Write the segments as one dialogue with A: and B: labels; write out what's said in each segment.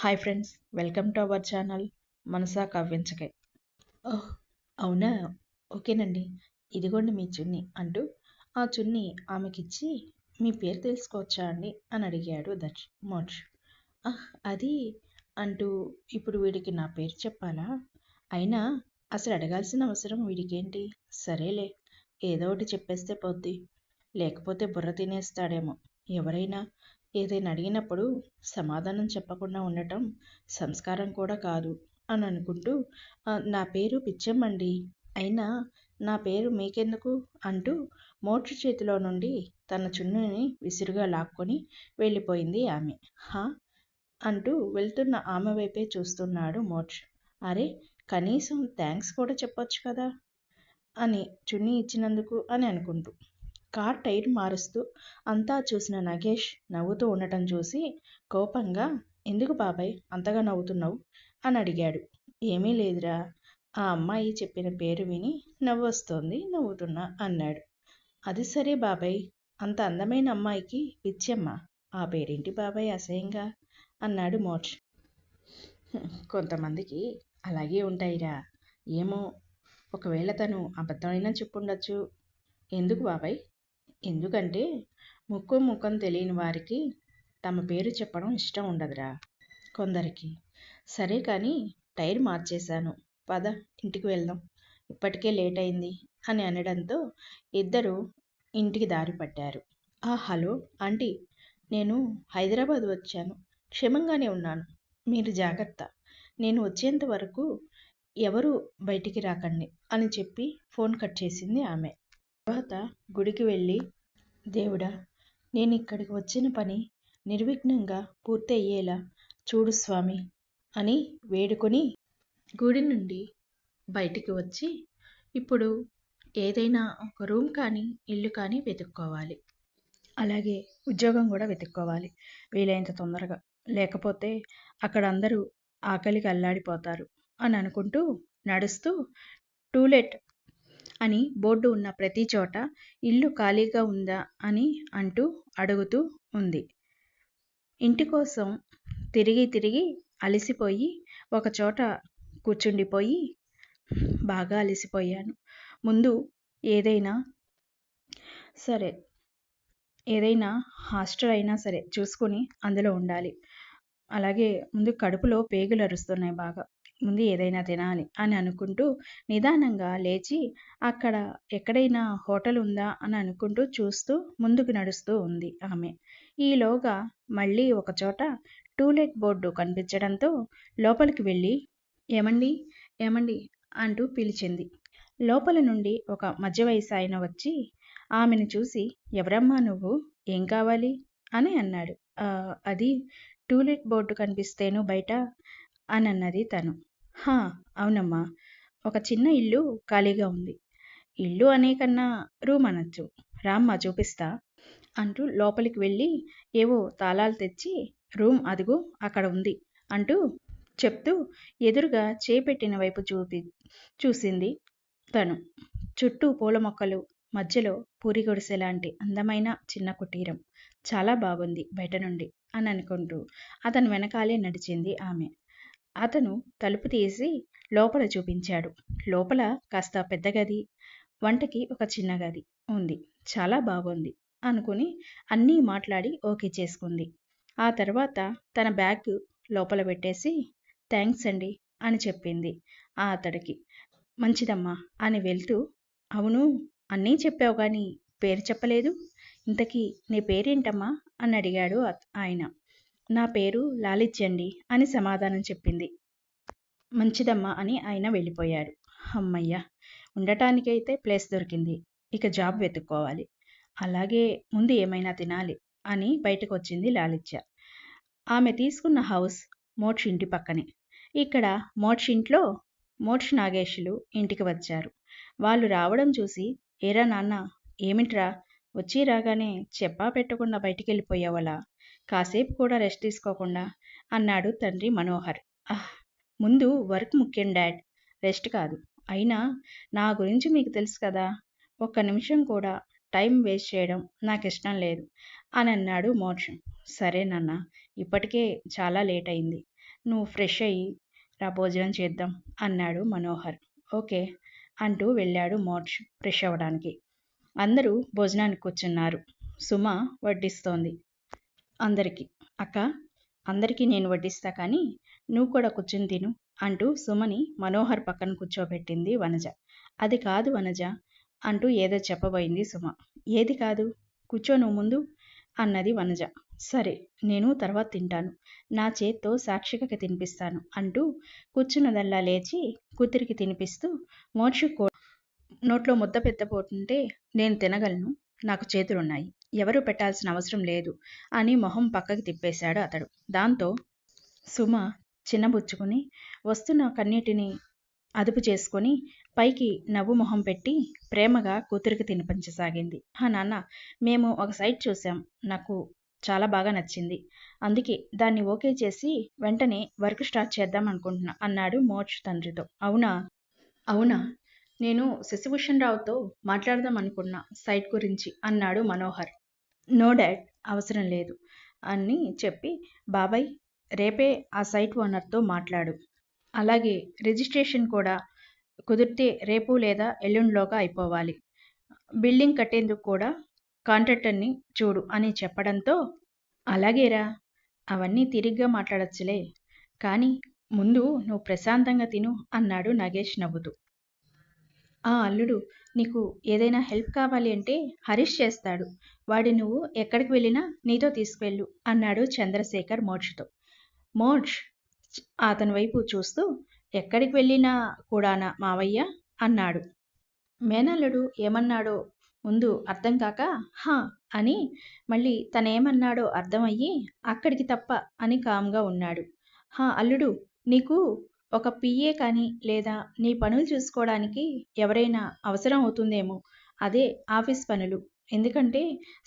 A: Hi friends, welcome to our channel Manasa కావ్యంచకై. Oh, అవునా, ఓకేనండి. ఇదిగోండి మీ చున్నీ అంటూ ఆ చున్నీ ఆమెకిచ్చి, మీ పేరు తెలుసుకోవచ్చా అండి అని అడిగాడు మోక్ష్. అది అంటూ, ఇప్పుడు వీడికి నా పేరు చెప్పాలా? అయినా అసలు అడగాల్సిన అవసరం వీడికేంటి? సరేలే, ఏదో ఒకటి చెప్పేస్తే పోద్ది, లేకపోతే బుర్ర తినేస్తాడేమో. ఎవరైనా ఏదైనా అడిగినప్పుడు సమాధానం చెప్పకుండా ఉండటం సంస్కారం కూడా కాదు అని అనుకుంటూ, నా పేరు పిచ్చమ్మండి, అయినా నా పేరు మీకెందుకు అంటూ మోక్ష చేతిలో నుండి తన చున్నీని విసురుగా లాక్కొని వెళ్ళిపోయింది ఆమె. హా అంటూ వెళ్తున్న ఆమె వైపే చూస్తున్నాడు మోక్ష. అరే, కనీసం థ్యాంక్స్ కూడా చెప్పొచ్చు కదా అని, చున్నీ ఇచ్చినందుకు అని అనుకుంటూ. కార్ టైర్ మారుస్తూ అంతా చూసిన నగేష్ నవ్వుతూ ఉండటం చూసి కోపంగా, ఎందుకు బాబాయ్ అంతగా నవ్వుతున్నావు అని అడిగాడు. ఏమీ లేదురా, ఆ అమ్మాయి చెప్పిన పేరు విని నవ్వొస్తోంది, నవ్వుతున్నా అన్నాడు. అది సరే బాబాయ్, అంత అందమైన అమ్మాయికి పిచ్చమ్మ, ఆ పేరేంటి బాబాయ్ అసహ్యంగా అన్నాడు మోక్ష్. కొంతమందికి అలాగే ఉంటాయిరా, ఏమో, ఒకవేళ తను అబద్ధమైనా చెప్పుండొచ్చు. ఎందుకు బాబాయ్? ఎందుకంటే ముక్కు ముఖం తెలియని వారికి తమ పేరు చెప్పడం ఇష్టం ఉండదురా కొందరికి. సరే కానీ టైర్ మార్చేశాను, పద ఇంటికి వెళ్దాం, ఇప్పటికే లేట్ అయింది అని అనడంతో ఇద్దరు ఇంటికి దారి పట్టారు. హలో ఆంటీ, నేను హైదరాబాద్ వచ్చాను, క్షేమంగానే ఉన్నాను, మీరు జాగ్రత్త, నేను వచ్చేంత వరకు ఎవరు బయటికి రాకండి అని చెప్పి ఫోన్ కట్ చేసింది ఆమె. తర్వాత గుడికి వెళ్ళి, దేవుడా, నేను ఇక్కడికి వచ్చిన పని నిర్విఘ్నంగా పూర్తయ్యేలా చూడు స్వామి అని వేడుకొని గుడి నుండి బయటికి వచ్చి, ఇప్పుడు ఏదైనా ఒక రూమ్ కానీ ఇల్లు కానీ వెతుక్కోవాలి, అలాగే ఉద్యోగం కూడా వెతుక్కోవాలి వీలైనంత తొందరగా, లేకపోతే అక్కడ అందరూ ఆకలికి అల్లాడిపోతారు అని అనుకుంటూ నడుస్తూ, టూలెట్ అని బోర్డు ఉన్న ప్రతి చోట ఇల్లు ఖాళీగా ఉందా అని అంటూ అడుగుతూ ఉంది. ఇంటి కోసం తిరిగి తిరిగి అలసిపోయి ఒకచోట కూర్చుండిపోయి, బాగా అలసిపోయాను, ముందు ఏదైనా సరే, ఏదైనా హాస్టల్ అయినా సరే చూసుకొని అందులో ఉండాలి, అలాగే ముందు కడుపులో పేగులు అరుస్తున్నాయి బాగా, ముందు ఏదైనా తినాలి అని అనుకుంటూ నిదానంగా లేచి అక్కడ ఎక్కడైనా హోటల్ ఉందా అని అనుకుంటూ చూస్తూ ముందుకు నడుస్తూ ఉంది ఆమె. ఈలోగా మళ్ళీ ఒకచోట టూలెట్ బోర్డు కనిపించడంతో లోపలికి వెళ్ళి, ఏమండి ఏమండి అంటూ పిలిచింది. లోపల నుండి ఒక మధ్య వయసు ఆయన వచ్చి ఆమెను చూసి, ఎవరమ్మా నువ్వు, ఏం కావాలి అని అన్నాడు. అది టూలెట్ బోర్డు కనిపిస్తేను బయట అని అన్నది తను. అవునమ్మా, ఒక చిన్న ఇల్లు ఖాళీగా ఉంది, ఇల్లు అనే కన్నా రూమ్ అనొచ్చు, రామ్మా చూపిస్తా అంటూ లోపలికి వెళ్ళి ఏవో తాళాలు తెచ్చి, రూమ్ అదిగో అక్కడ ఉంది అంటూ చెప్తూ ఎదురుగా చేపెట్టిన వైపు చూసింది తను. చుట్టూ పూల మొక్కలు, మధ్యలో పూరి గుడిసె లాంటి అందమైన చిన్న కుటీరం, చాలా బాగుంది బయట నుండి అని అనుకుంటూ అతను వెనకాలే నడిచింది ఆమె. అతను తలుపు తీసి లోపల చూపించాడు. లోపల కాస్త పెద్ద గది, వంటకి ఒక చిన్న గది ఉంది, చాలా బాగుంది అనుకుని అన్నీ మాట్లాడి ఓకే చేసుకుంది. ఆ తర్వాత తన బ్యాగ్ లోపల పెట్టేసి, థ్యాంక్స్ అండి అని చెప్పింది అతడికి. మంచిదమ్మా అని వెళ్తూ, అవును, అన్నీ చెప్పావు కానీ పేరు చెప్పలేదు, ఇంతకీ నీ పేరేంటమ్మా అని అడిగాడు ఆయన. నా పేరు లాలిత్యండి అని సమాధానం చెప్పింది. మంచిదమ్మా అని ఆయన వెళ్ళిపోయాడు. అమ్మయ్య, ఉండటానికైతే ప్లేస్ దొరికింది, ఇక జాబ్ వెతుక్కోవాలి, అలాగే ముందు ఏమైనా తినాలి అని బయటకు వచ్చింది లాలిత్య. ఆమె తీసుకున్న హౌస్ మోక్ష ఇంటి పక్కనే. ఇక్కడ మోక్ష ఇంట్లో మోక్ష నాగేషులు ఇంటికి వచ్చారు. వాళ్ళు రావడం చూసి, ఏరా నాన్న, ఏమిట్రా, వచ్చి రాగానే చెప్పా పెట్టకుండా బయటికి వెళ్ళిపోయావలా, కాసేపు కూడా రెస్ట్ తీసుకోకుండా అన్నాడు తండ్రి మనోహర్. ముందు వర్క్ ముఖ్యం డాడ్, రెస్ట్ కాదు, అయినా నా గురించి మీకు తెలుసు కదా, ఒక్క నిమిషం కూడా టైం వేస్ట్ చేయడం నాకు ఇష్టం లేదు అని అన్నాడు మోక్షం. సరే నాన్న, ఇప్పటికే చాలా లేట్ అయింది, నువ్వు ఫ్రెష్ అయ్యి రా భోజనం చేద్దాం అన్నాడు మనోహర్. ఓకే అంటూ వెళ్ళాడు మోక్ష్ ఫ్రెష్ అవ్వడానికి. అందరూ భోజనానికి కూర్చున్నారు. సుమ వడ్డిస్తోంది అందరికీ. అక్క, అందరికీ నేను వడ్డిస్తా కానీ నువ్వు కూడా కూర్చుని తిను అంటూ సుమని మనోహర్ పక్కన కూర్చోబెట్టింది వనజ. అది కాదు వనజ అంటూ ఏదో చెప్పబోయింది సుమ. ఏది కాదు? కూర్చో నువ్వు ముందు అన్నది వనజ. సరే, నేను తర్వాత తింటాను, నా చేత్తో సాక్షికకి తినిపిస్తాను అంటూ కూర్చున్నదల్లా లేచి కూతురికి తినిపిస్తూ మోక్షు నోట్లో ముద్ద పెట్టబోతుంటే నేను తినగలను, నాకు చేతులున్నాయి, ఎవరూ పెట్టాల్సిన అవసరం లేదు అని మొహం పక్కకి తిప్పేశాడు అతడు. దాంతో సుమ చిన్నబుచ్చుకుని వస్తున్న కన్నీటిని అదుపు చేసుకొని పైకి నవ్వు మొహం పెట్టి ప్రేమగా కూతురికి తినిపించసాగింది. నాన్న, మేము ఒక సైట్ చూసాం, నాకు చాలా బాగా నచ్చింది, అందుకే దాన్ని ఓకే చేసి వెంటనే వర్క్ స్టార్ట్ చేద్దాం అనుకుంటున్నా అన్నాడు మోక్ష్ తండ్రితో. అవునా? అవునా, నేను శశిభూషణ్ రావుతో మాట్లాడదాం అనుకున్నా సైట్ గురించి అన్నాడు మనోహర్. నో డాడ్, అవసరం లేదు అని చెప్పి, బాబాయ్ రేపే ఆ సైట్ ఓనర్తో మాట్లాడు, అలాగే రిజిస్ట్రేషన్ కూడా కుదిరితే రేపు లేదా ఎల్లుండిలోగా అయిపోవాలి, బిల్డింగ్ కట్టేందుకు కూడా కాంట్రాక్టర్ని చూడు అని చెప్పడంతో అలాగేరా, అవన్నీ తిరిగ్గా మాట్లాడచ్చులే, కానీ ముందు నువ్వు ప్రశాంతంగా తిను అన్నాడు నగేష్ నవ్వుతూ. అల్లుడు, నీకు ఏదైనా హెల్ప్ కావాలి అంటే హరీష్ చేస్తాడు, వాడి నువ్వు ఎక్కడికి వెళ్ళినా నీతో తీసుకువెళ్ళు అన్నాడు చంద్రశేఖర్ మోక్షతో. మోక్ష్ అతని వైపు చూస్తూ, ఎక్కడికి వెళ్ళినా కూడానా మావయ్య అన్నాడు. మేనల్లుడు ఏమన్నాడో ముందు అర్థం కాక హా అని మళ్ళీ తనేమన్నాడో అర్థమయ్యి అక్కడికి తప్ప అని కామ్గా ఉన్నాడు. అల్లుడు, నీకు ఒక పిఏ కానీ లేదా నీ పనులు చూసుకోవడానికి ఎవరైనా అవసరం అవుతుందేమో, అదే ఆఫీస్ పనులు, ఎందుకంటే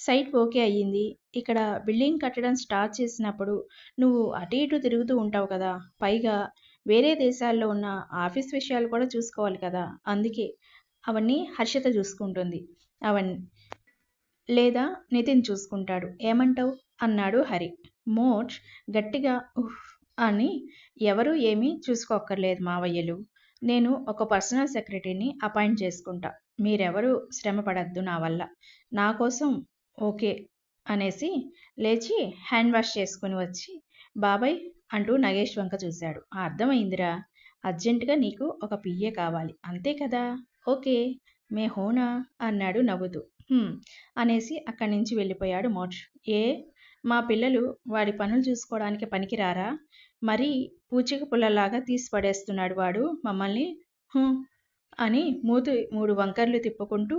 A: సైట్ ఓకే అయ్యింది, ఇక్కడ బిల్డింగ్ కట్టడం స్టార్ట్ చేసినప్పుడు నువ్వు అటు ఇటు తిరుగుతూ ఉంటావు కదా, పైగా వేరే దేశాల్లో ఉన్న ఆఫీస్ విషయాలు కూడా చూసుకోవాలి కదా, అందుకే అవన్నీ హర్షిత చూసుకుంటుంది, అవన్నీ లేదా నితిన్ చూసుకుంటాడు, ఏమంటావు అన్నాడు హరి. మోక్ష్ గట్టిగా ఉహ్ అని, ఎవరు ఏమీ చూసుకోక్కర్లేదు మావయ్యలు, నేను ఒక పర్సనల్ సెక్రటరీని అపాయింట్ చేసుకుంటా, మీరెవరూ శ్రమ పడద్దు నా వల్ల, నా కోసం ఓకే అనేసి లేచి హ్యాండ్ వాష్ చేసుకుని వచ్చి బాబాయ్ అంటూ నగేష్ వంక చూశాడు. అర్థమైందిరా, అర్జెంటుగా నీకు ఒక పిఏ కావాలి అంతే కదా, ఓకే మే హోనా అన్నాడు నవ్వుతూ. అనేసి అక్కడి నుంచి వెళ్ళిపోయాడు మోక్ష్. మా పిల్లలు వాడి పనులు చూసుకోవడానికి పనికిరారా, మరీ పూచిక పుల్లలాగా తీసి పడేస్తున్నాడు వాడు మమ్మల్ని అని మూతి 3 వంకర్లు తిప్పుకుంటూ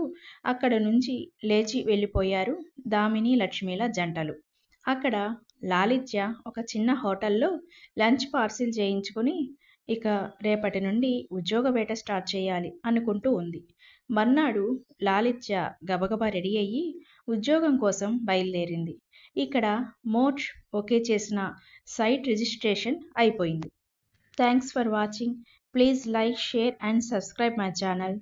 A: అక్కడ నుంచి లేచి వెళ్ళిపోయారు దామిని లక్ష్మీల జంటలు. అక్కడ లాలిత్య ఒక చిన్న హోటల్లో లంచ్ పార్సిల్ చేయించుకుని ఇక రేపటి నుండి ఉద్యోగ వేట స్టార్ట్ చేయాలి అనుకుంటూ ఉంది. మర్నాడు లాలిత్య గబగబా రెడీ అయ్యి ఉద్యోగం కోసం బయలుదేరింది. ఇక్కడ మోక్ష్ ఓకే చేసిన సైట్ రిజిస్ట్రేషన్ అయిపోయింది. Thanks for watching. Please like, share and subscribe my channel.